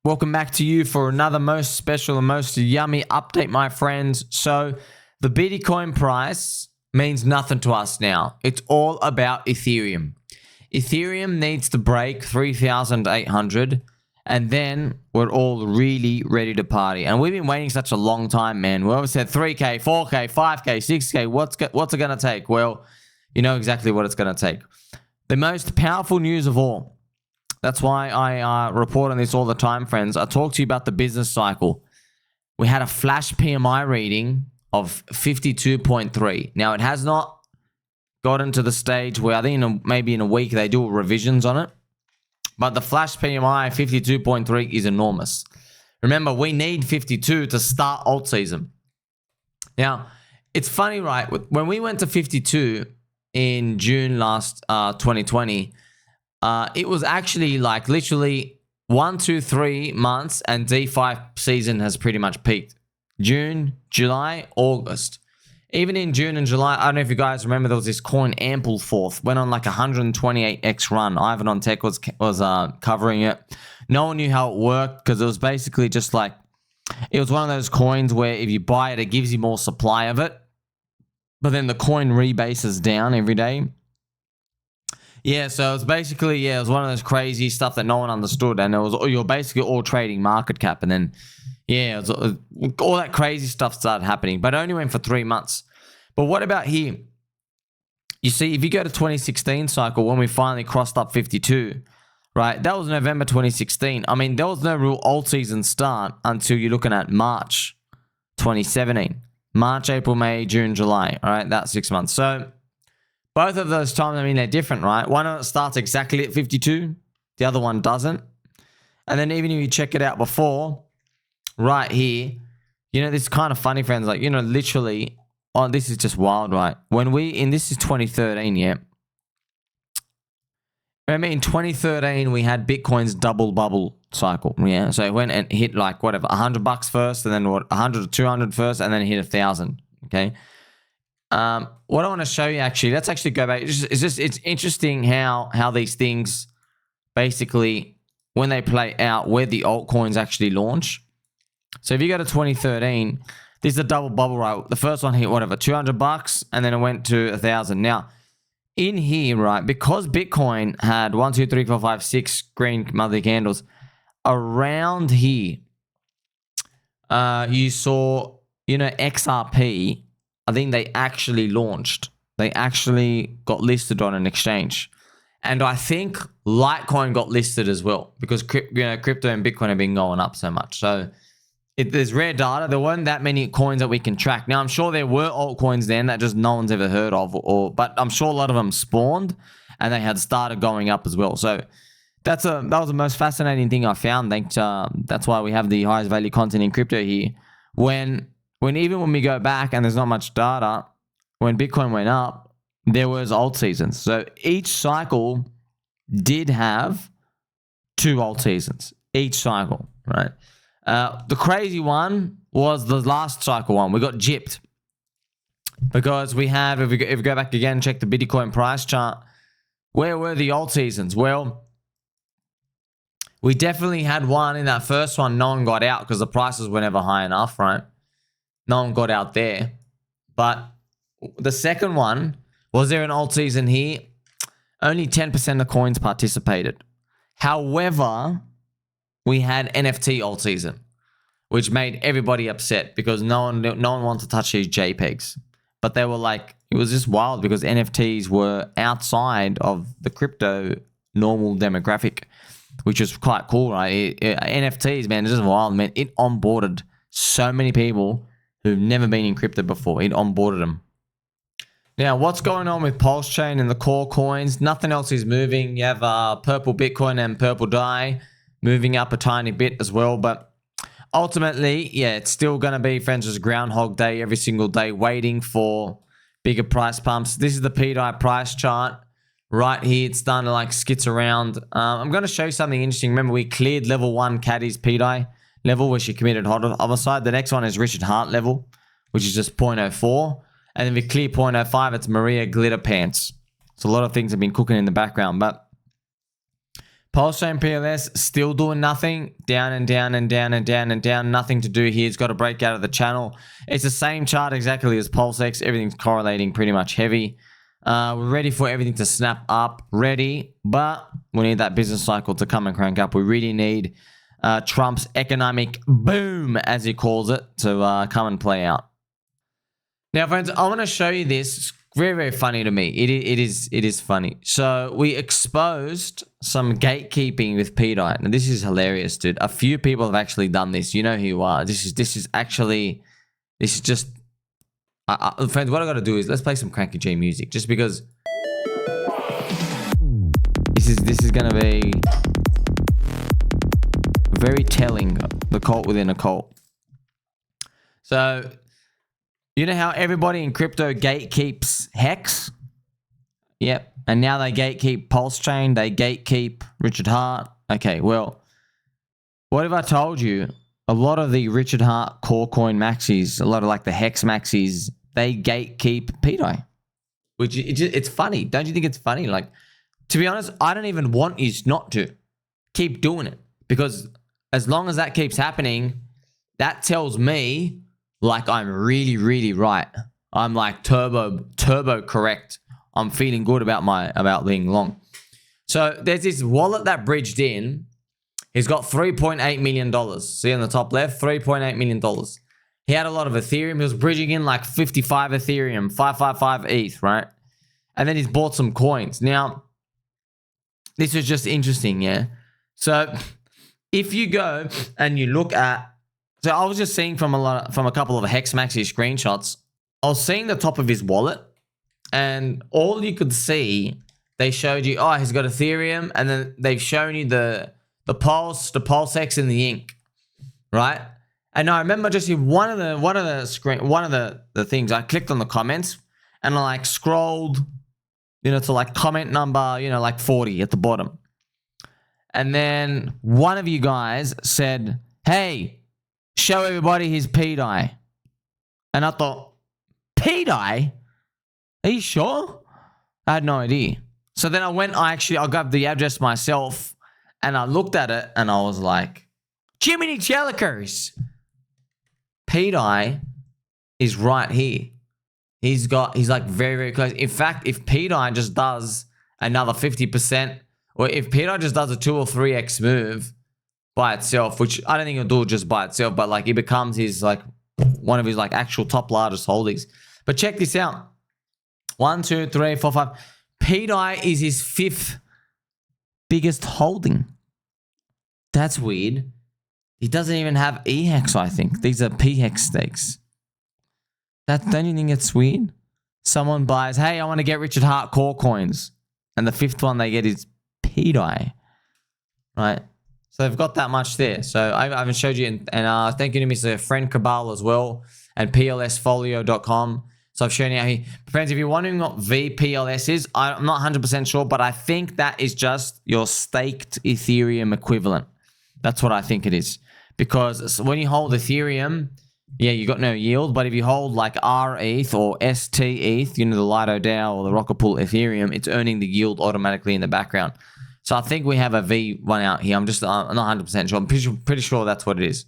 Welcome back to you for another most special and most yummy update, my friends. So the Bitcoin price means nothing to us now. It's all about Ethereum. Ethereum needs to break 3,800 and then we're all really ready to party. And we've been waiting such a long time, man. We always said 3K, 4K, 5K, 6K. What's it going to take? Well, you know exactly what it's going to take. The most powerful news of all. That's why I report on this all the time, friends. I talk to you about the business cycle. We had a flash PMI reading of 52.3. Now, it has not gotten to the stage where I think maybe in a week they do revisions on it. But the flash PMI 52.3 is enormous. Remember, we need 52 to start Altseason. Now, it's funny, right? When we went to 52 in June last 2020, it was actually like literally 1, 2, 3 months and DeFi season has pretty much peaked. June, July, August. Even in June and July, I don't know if you guys remember, there was this coin Ampleforth, went on like 128x run. Ivan on Tech was covering it. No one knew how it worked because it was basically just like, it was one of those coins where if you buy it, it gives you more supply of it. But then the coin rebases down every day. Yeah, so it's basically, it was one of those crazy stuff that no one understood. And it was, you're basically all trading market cap. And then, it was, all that crazy stuff started happening. But it only went for 3 months. But what about here? You see, if you go to 2016 cycle, when we finally crossed up 52, right? That was November 2016. I mean, there was no real Altseason start until you're looking at March 2017. March, April, May, June, July. All right, that's 6 months. So both of those times, I mean, they're different, right? One of it starts exactly at 52. The other one doesn't. And then even if you check it out before, right here, this is kind of funny, friends. Like, literally, this is just wild, right? This is 2013, yeah. Remember in 2013, we had Bitcoin's double bubble cycle, yeah? So it went and hit like, whatever, $100 first, and then 100 to 200 first, and then it hit 1,000, okay? What I want to show you, actually, let's actually go back. It's interesting how these things basically, when they play out, where the altcoins actually launch. So if you go to 2013, this is a double bubble, right? The first one hit whatever, $200, and then it went to 1,000. Now, in here, right, because Bitcoin had 1, 2, 3, 4, 5, 6 green monthly candles, around here, you saw, XRP. I think they actually launched. They actually got listed on an exchange. And I think Litecoin got listed as well because crypto and Bitcoin have been going up so much. So there's rare data. There weren't that many coins that we can track. Now, I'm sure there were altcoins then that just no one's ever heard of, but I'm sure a lot of them spawned and they had started going up as well. So that was the most fascinating thing I found. That's why we have the highest value content in crypto here. Even when we go back and there's not much data, when Bitcoin went up, there was Altseasons. So each cycle did have 2 Altseasons. Each cycle, right? The crazy one was the last cycle one. We got gypped. Because we have, if we go back again, check the Bitcoin price chart, where were the Altseasons? Well, we definitely had one in that first one. No one got out because the prices were never high enough, right? No one got out there. But the second one, was there an Altseason here? Only 10% of coins participated. However, we had NFT Altseason, which made everybody upset because no one wanted to touch these JPEGs. But they were like, it was just wild because NFTs were outside of the crypto normal demographic, which is quite cool, right? NFTs, man, it's just wild, man. It onboarded so many people who've never been in crypto before. It onboarded them. Now, what's going on with PulseChain and the core coins? Nothing else is moving. You have purple Bitcoin and purple DAI moving up a tiny bit as well. But ultimately, it's still going to be, friends, just Groundhog Day every single day, waiting for bigger price pumps. This is the pDAI price chart. Right here, it's starting to like skits around. I'm going to show you something interesting. Remember, we cleared level 1 Caddy's pDAI level where she committed homicide. The next one is Richard Hart level, which is just 0.04. And then we clear 0.05, it's Maria Glitter Pants. So a lot of things have been cooking in the background. But PulseChain PLS still doing nothing. Down and down and down and down and down. Nothing to do here. It's got to break out of the channel. It's the same chart exactly as PulseX. Everything's correlating pretty much heavy. We're ready for everything to snap up. Ready. But we need that business cycle to come and crank up. We really need Trump's economic boom, as he calls it, to come and play out. Now, friends, I want to show you this. It's very, very funny to me. It is funny. So we exposed some gatekeeping with pDAI. Now, this is hilarious, dude. A few people have actually done this. You know who you are. This is just. Friends, what I got to do is let's play some Cranky G music, just because this is gonna be very telling. The cult within a cult. So, you know how everybody in crypto gatekeeps Hex? Yep. And now they gatekeep PulseChain. They gatekeep Richard Heart. Okay, well, what if I told you a lot of the Richard Heart core coin maxis, a lot of like the Hex maxis, they gatekeep pDAI? Which it's funny. Don't you think it's funny? Like, to be honest, I don't even want you not to keep doing it, because as long as that keeps happening, that tells me like I'm really, really right. I'm like turbo correct. I'm feeling good about being long. So there's this wallet that bridged in. He's got $3.8 million. See on the top left, $3.8 million. He had a lot of Ethereum. He was bridging in like 55 Ethereum, 555 ETH, right? And then he's bought some coins. Now, this was just interesting, yeah? So if you go and you look at, so I was just seeing from a couple of Hex Maxi screenshots, I was seeing the top of his wallet, and all you could see, they showed you, oh, he's got Ethereum, and then they've shown you the PulseX and the ink, right? And I remember just one of the things, I clicked on the comments and I like scrolled, to like comment number, like 40 at the bottom. And then one of you guys said, hey, show everybody his pDAI. And I thought, pDAI? Are you sure? I had no idea. So then I grabbed the address myself and I looked at it and I was like, Jiminy Jellicers. pDAI is right here. He's like very, very close. In fact, if pDAI just does another 50%, or if pDAI just does a 2 or 3x move by itself, which I don't think it'll do just by itself, but like it becomes his like one of his like actual top largest holdings. But check this out. 1, 2, 3, 4, 5. pDAI is his 5th biggest holding. That's weird. He doesn't even have EHEX, I think. These are PHEX stakes. Don't you think it's weird? Someone buys, hey, I want to get Richard Heart core coins. And the 5th one they get is pDAI. Right? So they've got that much there. So I haven't showed you. And thank you to Mr. Friend Cabal as well. And PLSfolio.com. So I've shown you how friends, if you're wondering what vPLS is, I'm not 100% sure, but I think that is just your staked Ethereum equivalent. That's what I think it is. Because when you hold Ethereum, yeah, you got no yield. But if you hold like RETH or STETH, the Lido DAO or the Rocket Pool Ethereum, it's earning the yield automatically in the background. So I think we have a V1 out here. I'm not 100% sure. I'm pretty sure that's what it is.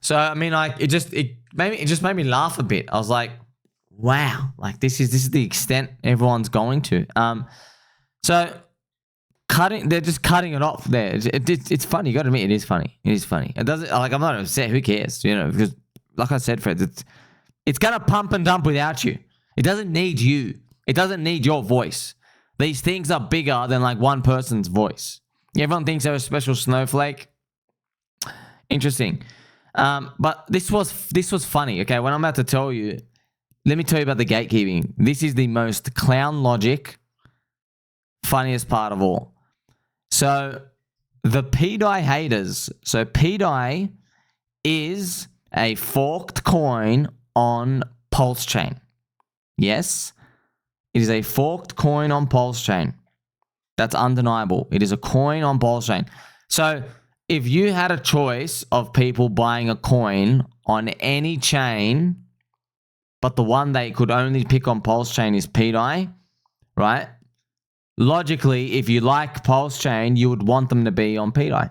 So I mean, like it just made me laugh a bit. I was like, wow, like this is the extent everyone's going to. So they're just cutting it off there. It's funny. You got to admit, it is funny. It is funny. It doesn't, like, I'm not upset. Who cares? Because like I said, Fred, it's gonna pump and dump without you. It doesn't need you. It doesn't need your voice. These things are bigger than like one person's voice. Everyone thinks they're a special snowflake. Interesting. But this was funny. Okay, what I'm about to tell you, let me tell you about the gatekeeping. This is the most clown logic, funniest part of all. So the pDAI haters. So pDAI is a forked coin on PulseChain. Yes, it is a forked coin on PulseChain. That's undeniable. It is a coin on PulseChain. So if you had a choice of people buying a coin on any chain, but the one they could only pick on PulseChain is pDAI, right? logically, if you like PulseChain, you would want them to be on pDAI.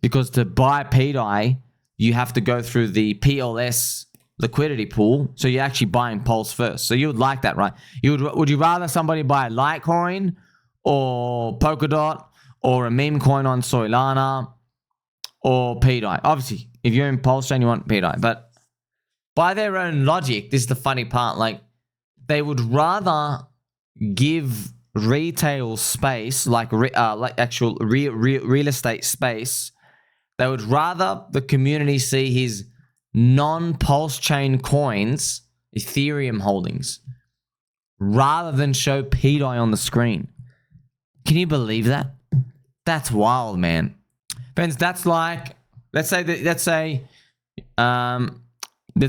Because to buy pDAI, you have to go through the PLS liquidity pool. So you're actually buying Pulse first. So you would like that, right? Would you rather somebody buy Litecoin or Polkadot or a meme coin on Solana or pDAI? Obviously, if you're in PulseChain, you want pDAI. But by their own logic, this is the funny part. Like, they would rather give retail space, like actual real estate space. They would rather the community see his non-PulseChain coins, Ethereum holdings, rather than show pDAI on the screen. Can you believe that? That's wild, man. Friends, that's like, let's say there's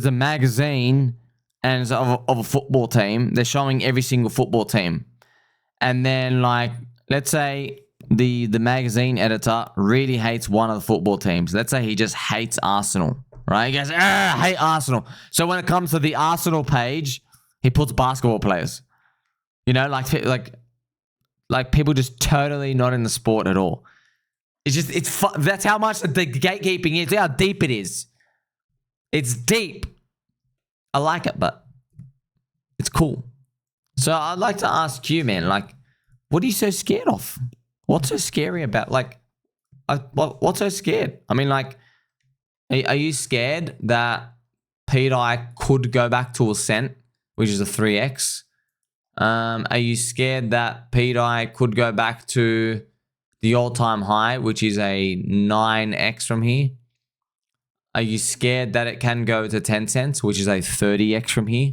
a magazine and it's of a football team. They're showing every single football team. And then, like, let's say the magazine editor really hates one of the football teams. Let's say he just hates Arsenal, right? He goes, I hate Arsenal. So when it comes to the Arsenal page, he puts basketball players. You know, like people just totally not in the sport at all. It's just, that's how much the gatekeeping is. How deep it is. It's deep. I like it, but it's cool. So I'd like to ask you, man, like, what are you so scared of? What's so scary about, like, what's so scared? I mean, like, are you scared that pDAI could go back to a cent, which is a 3x? Are you scared that pDAI could go back to the all-time high, which is a 9x from here? Are you scared that it can go to 10 cents, which is a 30x from here?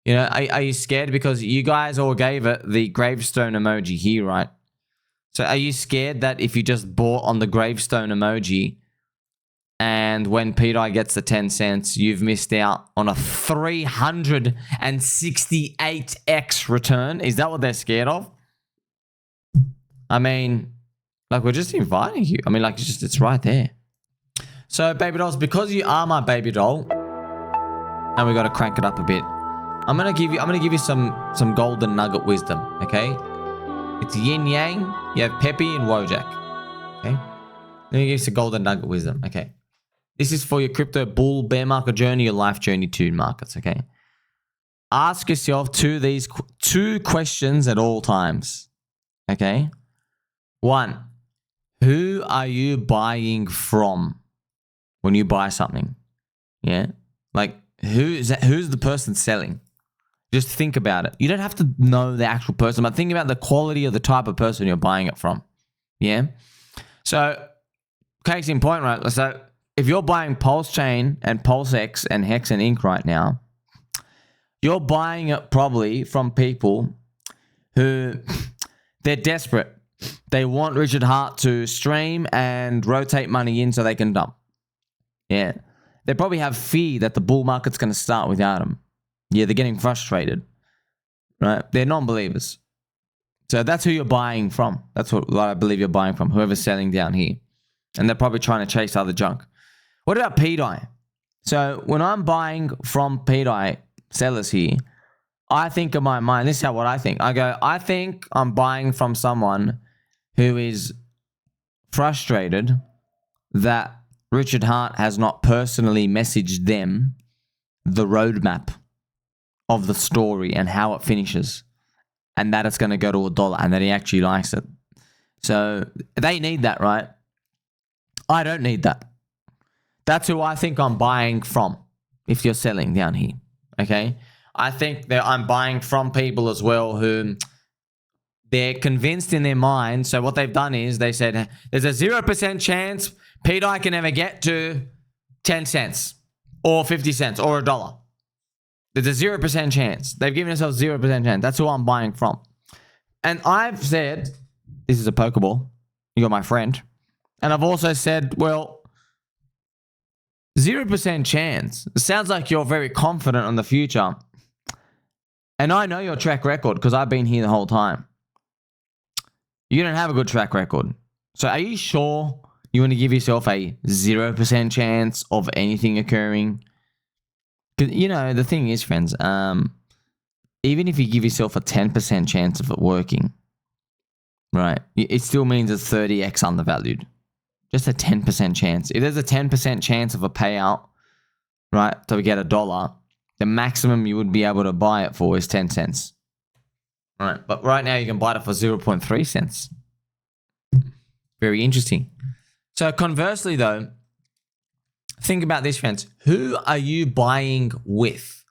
You know, are you scared because you guys all gave it the gravestone emoji here, right? So are you scared that if you just bought on the gravestone emoji and when pDAI gets to 10 cents, you've missed out on a 368x return? Is that what they're scared of? I mean, like, we're just inviting you. I mean, like, it's right there. So, baby dolls, because you are my baby doll, and we got to crank it up a bit, I'm gonna give you some golden nugget wisdom, okay? It's yin yang. You have Peppy and Wojak. Okay? Let me give you some golden nugget wisdom, okay? This is for your crypto bull bear market journey, your life journey to markets, okay? Ask yourself these two questions at all times, okay? 1, who are you buying from when you buy something? Yeah? Like, who's the person selling? Just think about it. You don't have to know the actual person, but think about the quality of the type of person you're buying it from. Yeah? So, case in point, right? So, if you're buying PulseChain and PulseX and Hex and Ink right now, you're buying it probably from people who, they're desperate. They want Richard Hart to stream and rotate money in so they can dump. Yeah. They probably have fear that the bull market's going to start without them. Yeah, they're getting frustrated, right? They're non-believers. So that's who you're buying from. That's what I believe you're buying from, whoever's selling down here. And they're probably trying to chase other junk. What about pDAI? So when I'm buying from pDAI sellers here, I think in my mind, this is what I think. I think I'm buying from someone who is frustrated that Richard Hart has not personally messaged them the roadmap of the story and how it finishes, and that it's going to go to $1 and that he actually likes it. So they need that, right? I don't need that. That's who I think I'm buying from if you're selling down here, okay? I think that I'm buying from people as well who they're convinced in their mind. So what they've done is they said, there's a 0% chance pDAI can ever get to 10 cents or 50 cents or $1. There's a 0% chance. They've given themselves 0% chance. That's who I'm buying from. And I've said, this is a Pokeball. You got my friend. And I've also said, well, 0% chance. It sounds like you're very confident on the future. And I know your track record because I've been here the whole time. You don't have a good track record. So are you sure you want to give yourself a 0% chance of anything occurring? Because, you know, the thing is, friends, even if you give yourself a 10% chance of it working, right? It still means it's 30x undervalued. Just a 10% chance. If there's a 10% chance of a payout, right, to get $1, the maximum you would be able to buy it for is 10 cents. All right, but right now you can buy it for 0.3 cents. Very interesting. So conversely though, think about this, friends. Who are you buying with?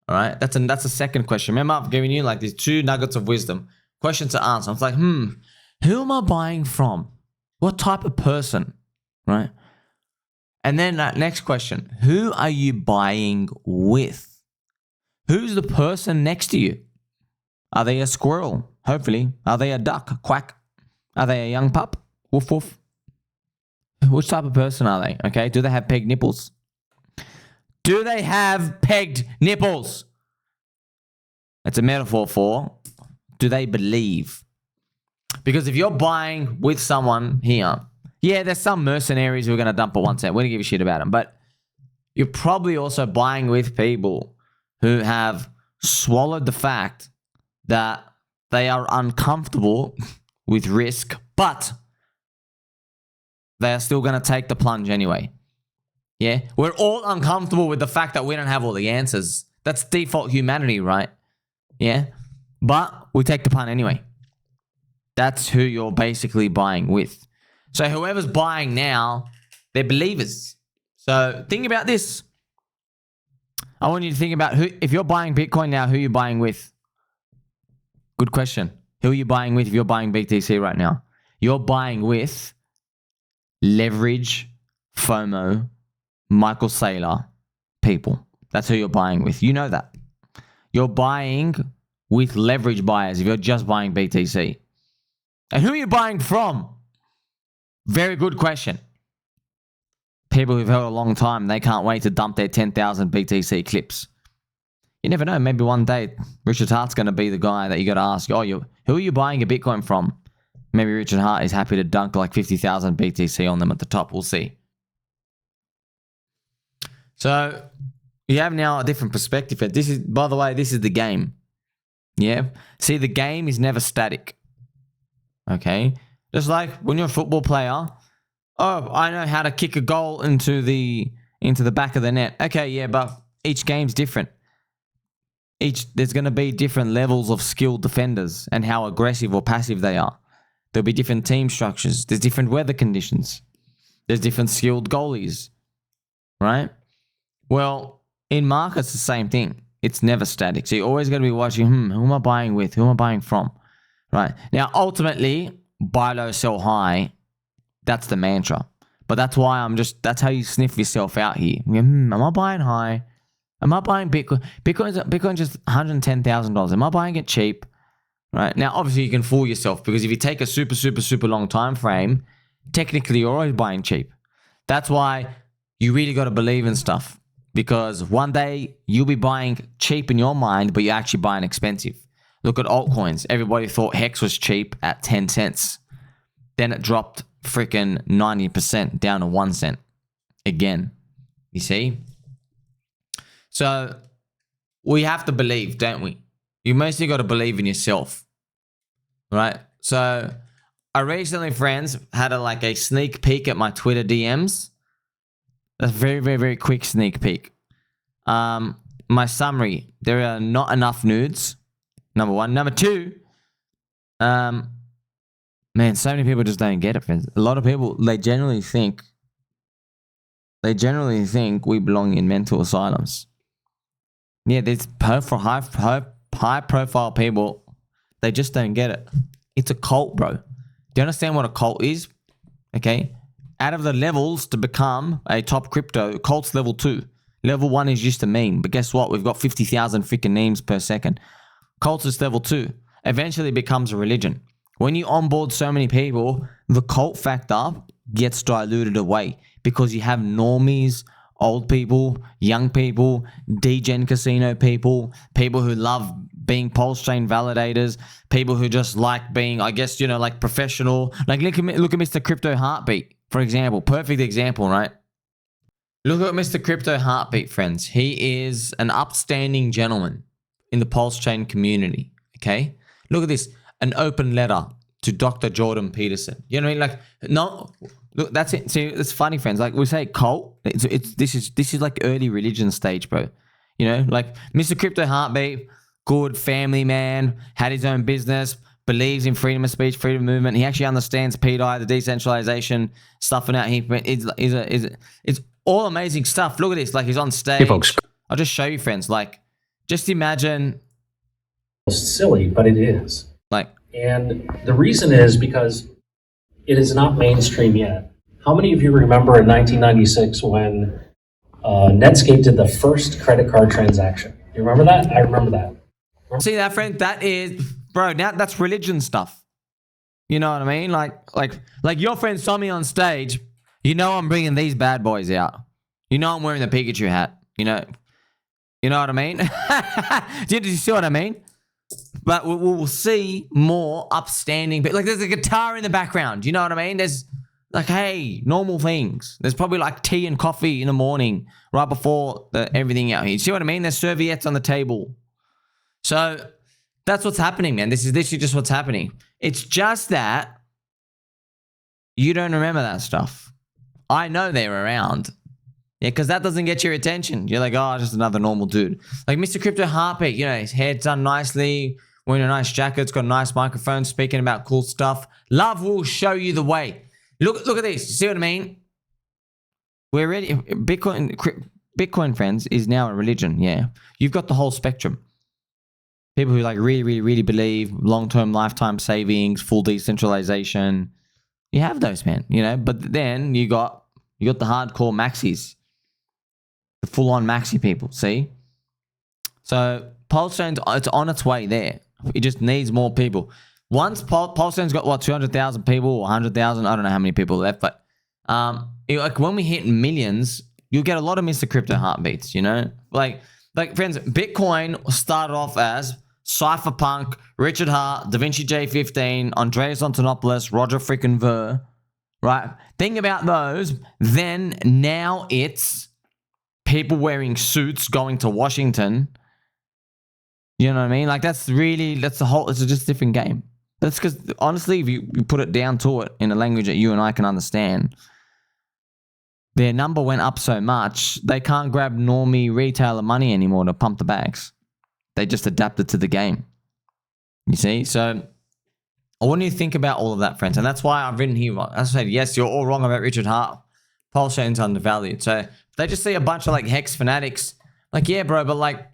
All right, that's a second question. Remember, I've given you like these 2 nuggets of wisdom, question to answer. I was like, who am I buying from? What type of person, right? And then that next question, who are you buying with? Who's the person next to you? Are they a squirrel? Hopefully. Are they a duck? Quack. Are they a young pup? Woof woof. Which type of person are they? Okay, do they have pegged nipples? Do they have pegged nipples? It's a metaphor for, do they believe? Because if you're buying with someone here, yeah, there's some mercenaries who are going to dump at 1 cent. We don't give a shit about them. But you're probably also buying with people who have swallowed the fact that they are uncomfortable with risk, but they are still going to take the plunge anyway. Yeah, we're all uncomfortable with the fact that we don't have all the answers. That's default humanity, right? Yeah, but we take the punt anyway. That's who you're basically buying with. So whoever's buying now, they're believers. So think about this. I want you to think about who, if you're buying Bitcoin now, who you're buying with. Good question. Who are you buying with if you're buying BTC right now? You're buying with leverage, FOMO, Michael Saylor people. That's who you're buying with. You know that. You're buying with leverage buyers if you're just buying BTC. And who are you buying from? Very good question. People who've held a long time, they can't wait to dump their 10,000 BTC clips. You never know. Maybe one day Richard Hart's going to be the guy that you got to ask, who are you buying a Bitcoin from? Maybe Richard Hart is happy to dunk like 50,000 BTC on them at the top. We'll see. So you have now a different perspective. This is, by the way, this is the game. Yeah. See, the game is never static. Okay. Just like when you're a football player, oh, I know how to kick a goal into the back of the net. Okay, yeah, but each game's different. There's going to be different levels of skilled defenders and how aggressive or passive they are. There'll be different team structures. There's different weather conditions. There's different skilled goalies, right? Well, in markets, the same thing. It's never static. So you're always going to be watching, who am I buying with? Who am I buying from? Right? Now, ultimately, buy low, sell high. That's the mantra. But that's why that's how you sniff yourself out here. Am I buying high? Am I buying Bitcoin? Bitcoin's just $110,000. Am I buying it cheap? Right? Now, obviously, you can fool yourself because if you take a super, super, super long time frame, technically, you're always buying cheap. That's why you really got to believe in stuff. Because one day, you'll be buying cheap in your mind, but you're actually buying expensive. Look at altcoins. Everybody thought Hex was cheap at 10 cents. Then it dropped freaking 90% down to 1 cent. Again, you see? So we have to believe, don't we? You mostly got to believe in yourself, right? So I recently, friends, had a sneak peek at my Twitter DMs. That's very, very, very quick sneak peek. My summary, there are not enough nudes. Number one. Number two, man, so many people just don't get it, friends. A lot of people, they generally think we belong in mental asylums. Yeah, there's high profile people, they just don't get it. It's a cult, bro. Do you understand what a cult is? Okay. Out of the levels to become a top crypto, cult's level 2. Level 1 is just a meme. But guess what? We've got 50,000 freaking memes per second. Cult's is level 2. Eventually it becomes a religion. When you onboard so many people, the cult factor gets diluted away because you have normies, old people, young people, degen casino people, people who love being PulseChain validators, people who just like being, I guess, like professional. Like look at Mr. Crypto HeartBeat, for example. Perfect example, right? Look at Mr. Crypto HeartBeat, friends. He is an upstanding gentleman in the PulseChain community, okay? Look at this. An open letter to Dr. Jordan Peterson. You know what I mean? Like, no, look, that's it. See, it's funny, friends. Like we say cult, this is like early religion stage, bro. You know, like Mr. Crypto Heartbeat, good family man, had his own business, believes in freedom of speech, freedom of movement. He actually understands pDAI, the decentralization stuff, and out. It's all amazing stuff. Look at this. Like he's on stage. Hey, folks. I'll just show you, friends. Like, just imagine. It's silly, but it is. Like, and the reason is because it is not mainstream yet. How many of you remember in 1996 when Netscape did the first credit card transaction? You remember that? I remember that. See that, friend? That is, bro. Now that's religion stuff. You know what I mean? Like your friend Sommi on stage. You know I'm bringing these bad boys out. You know I'm wearing the Pikachu hat. You know what I mean? Do you see what I mean? But we'll see more upstanding. But like, there's a guitar in the background. You know what I mean? There's like, hey, normal things. There's probably like tea and coffee in the morning right before everything out here. You see what I mean? There's serviettes on the table. So that's what's happening, man. This is literally just what's happening. It's just that you don't remember that stuff. I know they're around. Yeah, because that doesn't get your attention. You're like, oh, just another normal dude. Like Mr. Crypto Heartbeat, you know, his hair's done nicely, wearing a nice jacket, it's got a nice microphone, speaking about cool stuff. Love will show you the way. Look at this. You see what I mean? We're ready. Bitcoin, friends, is now a religion. Yeah. You've got the whole spectrum. People who like really believe long-term lifetime savings, full decentralization. You have those, man, you know, but then you got the hardcore maxis. The full-on maxi people, see? So PulseChain, it's on its way there. It just needs more people. Once PulseChain's got what, 200,000 people or 100,000, I don't know how many people left, but like when we hit millions, you'll get a lot of Mr. Crypto Heartbeats, you know? Like friends, Bitcoin started off as Cypherpunk, Richard Hart, Da Vinci J15, Andreas Antonopoulos, Roger freaking Ver, right? Think about those. Then now it's people wearing suits going to Washington. You know what I mean? Like that's the whole, it's just a different game. That's because honestly, if you put it down to it in a language that you and I can understand, their number went up so much, they can't grab normie retailer money anymore to pump the bags. They just adapted to the game. You see? So I want you to think about all of that, friends. And that's why I've written here, as I said, yes, you're all wrong about Richard Hart. PulseChain's undervalued. So if they just see a bunch of like hex fanatics, like, yeah, bro, but like,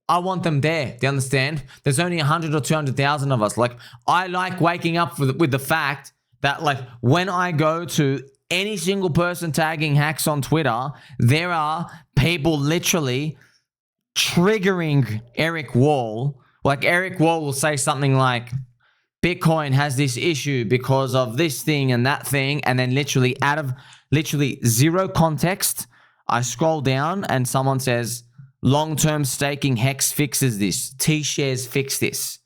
I want them there. Do you understand? There's only 100 or 200,000 of us. Like, I like waking up with the fact that like when I go to any single person tagging hacks on Twitter, there are people literally triggering Eric Wall. Like Eric Wall will say something like, Bitcoin has this issue because of this thing and that thing. And then literally out of literally zero context, I scroll down and someone says, long-term staking hex fixes this. T-shares fix this.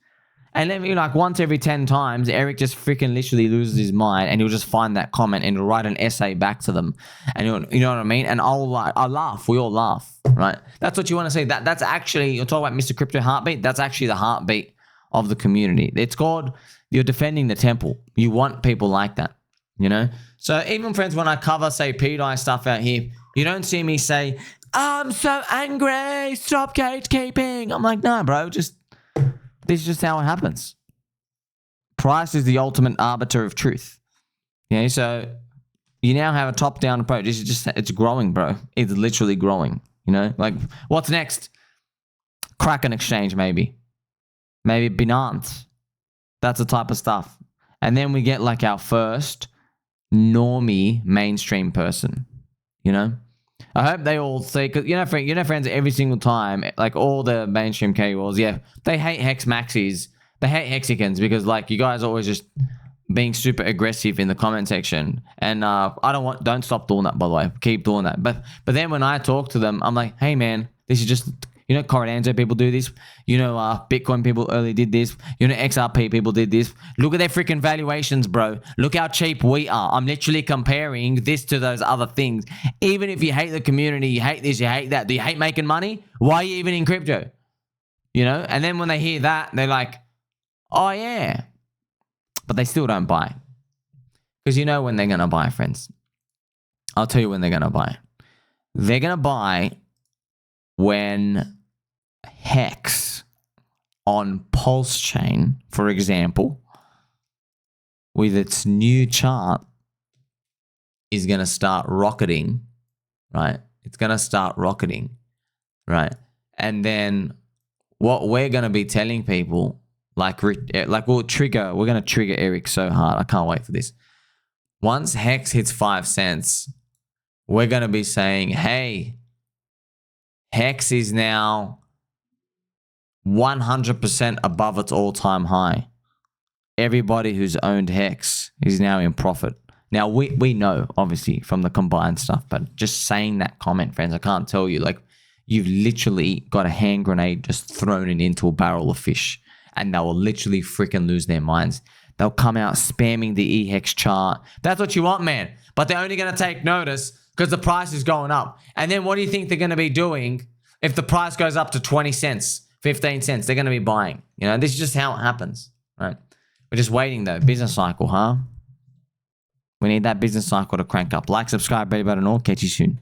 And then like once every 10 times, Eric just freaking literally loses his mind and he'll just find that comment and he'll write an essay back to them. And you know what I mean? And I laugh. We all laugh, right? That's what you want to say. That's actually, you're talking about Mr. Crypto Heartbeat. That's actually the heartbeat of the community. It's called, you're defending the temple. You want people like that, you know? So even friends, when I cover, say, pDAI stuff out here, you don't see me say, I'm so angry, stop gatekeeping. I'm like, no, bro, this is just how it happens. Price is the ultimate arbiter of truth. Yeah, so you now have a top-down approach. It's growing, bro. It's literally growing, you know? Like, what's next? Kraken exchange, maybe. Maybe Binance. That's the type of stuff. And then we get like our first normie mainstream person, you know? I hope they all see, because you know, friends, every single time, like all the mainstream KOLs, yeah, they hate hex maxis, they hate hexicans because like you guys are always just being super aggressive in the comment section, and don't stop doing that, by the way, keep doing that. But then when I talk to them, I'm like, hey man, this is just, you know, Corridanzo people do this, you know, Bitcoin people early did this, you know, XRP people did this. Look at their freaking valuations, bro. Look how cheap we are. I'm literally comparing this to those other things. Even if you hate the community, you hate this, you hate that. Do you hate making money? Why are you even in crypto? You know? And then when they hear that, they're like, oh yeah, but they still don't buy. Because you know when they're going to buy, friends. I'll tell you when they're going to buy. They're going to buy when Hex on PulseChain, for example, with its new chart, is going to start rocketing, right? It's going to start rocketing, right? And then what we're going to be telling people, we're going to trigger Eric so hard. I can't wait for this. Once Hex hits 5 cents, we're going to be saying, hey, Hex is now 100% above its all-time high. Everybody who's owned Hex is now in profit. Now, we know, obviously, from the combined stuff, but just saying that comment, friends, I can't tell you, like, you've literally got a hand grenade just thrown it into a barrel of fish, and they will literally freaking lose their minds. They'll come out spamming the EHEX chart. That's what you want, man. But they're only going to take notice because the price is going up. And then what do you think they're going to be doing if the price goes up to 20 cents, 15 cents? They're going to be buying. You know, this is just how it happens, right? We're just waiting, though. Business cycle, huh? We need that business cycle to crank up. Like, subscribe, baby button, all. Catch you soon.